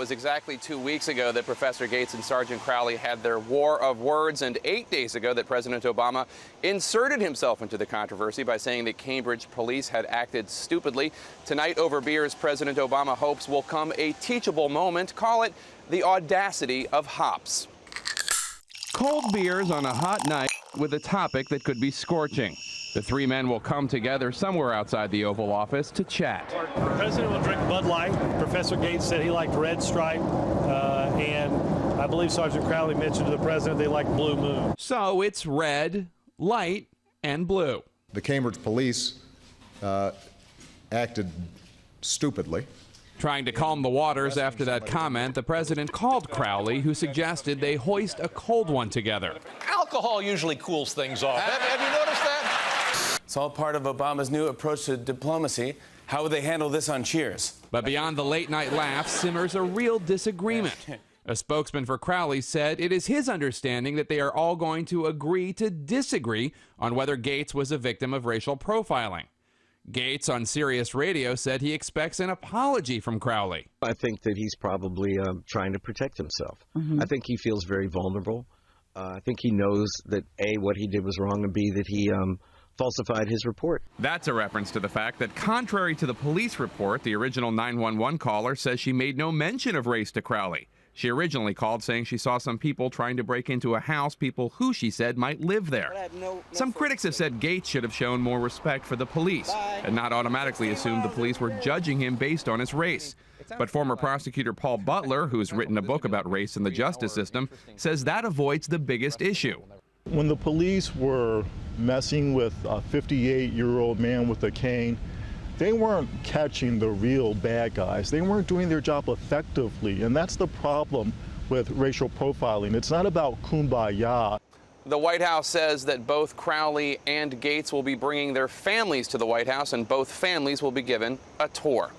was exactly 2 weeks ago that Professor Gates and Sergeant Crowley had their war of words, and 8 days ago that President Obama inserted himself into the controversy by saying that Cambridge police had acted stupidly. Tonight, over beers, President Obama hopes will come a teachable moment. Call it the audacity of hops. Cold beers on a hot night with a topic that could be scorching. The three men will come together somewhere outside the Oval Office to chat. The president will drink Bud Light. Professor Gates said he liked Red Stripe, and I believe Sergeant Crowley mentioned to the president they like Blue Moon. So it's red, light, and blue. The Cambridge police acted stupidly. Trying to calm the waters after that comment, the president called Crowley, who suggested they hoist a cold one together. Alcohol usually cools things off. Have you noticed that? It's all part of Obama's new approach to diplomacy. How would they handle this on Cheers? But beyond the late-night laughs simmers a real disagreement. A spokesman for Crowley said it is his understanding that they are all going to agree to disagree on whether Gates was a victim of racial profiling. Gates on Sirius Radio said he expects an apology from Crowley. I think that he's probably trying to protect himself. I think he feels very vulnerable. I think he knows that A, what he did was wrong, and B, that he falsified his report. That's a reference to the fact that, contrary to the police report, the original 911 caller says she made no mention of race to Crowley. She originally called saying she saw some people trying to break into a house, people who she said might live there. Some critics have said Gates should have shown more respect for the police and not automatically assumed the police were judging him based on his race. But former prosecutor Paul Butler, who's written a book about race in the justice system, says that avoids the biggest issue. When the police were messing with a 58-year-old man with a cane, they weren't catching the real bad guys. They weren't doing their job effectively, and that's the problem with racial profiling. It's not about kumbaya. The White House says that both Crowley and Gates will be bringing their families to the White House, and both families will be given a tour.